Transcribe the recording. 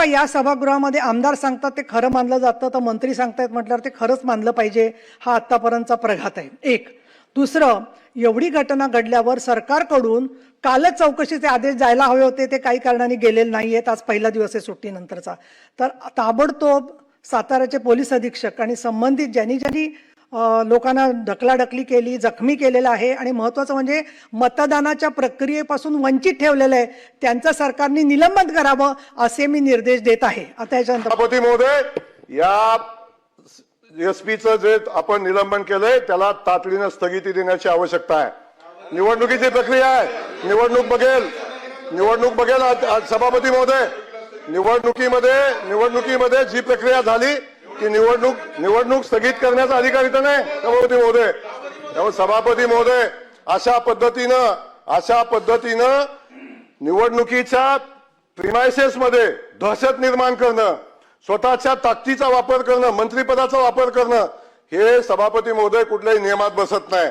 या सभागृहामध्ये आमदार सांगतात ते खरं मानलं जातं, तर मंत्री सांगतायत म्हटल्यावर ते खरंच मानलं पाहिजे, हा आतापर्यंतचा प्रघात आहे एक. दुसरं, एवढी घटना घडल्यावर सरकारकडून कालच चौकशीचे आदेश जायला हवे होते, ते काही कारणाने गेलेले नाहीयेत. आज पहिला दिवस आहे सुट्टीनंतरचा. तर ताबडतोब साताऱ्याचे पोलीस अधीक्षक आणि संबंधित ज्यांनी लोकांना ढकलाढकली केली, जखमी केलेलं आहे आणि महत्त्वाचं म्हणजे मतदानाच्या प्रक्रियेपासून वंचित ठेवलेलं आहे, त्यांचं सरकारने निलंबन करावं असे मी निर्देश देत आहे. आता याच्यानंतर सभापती महोदय, या एसपीचं जे आपण निलंबन केलंय त्याला तातडीनं स्थगिती देण्याची आवश्यकता आहे. निवडणुकीची प्रक्रिया आहे, निवडणूक बघेल सभापती महोदय. निवडणुकीमध्ये जी प्रक्रिया झाली ती निवडणूक स्थगित करण्याचा अधिकार इथं नाही सभापती महोदय. त्यामुळे सभापती महोदय, अशा पद्धतीनं निवडणुकीच्या प्रिमायसेस मध्ये दहशत निर्माण करणं, स्वतःच्या ताकदीचा वापर करणं, मंत्रिपदाचा वापर करणं, हे सभापती महोदय कुठल्याही नियमात बसत नाही.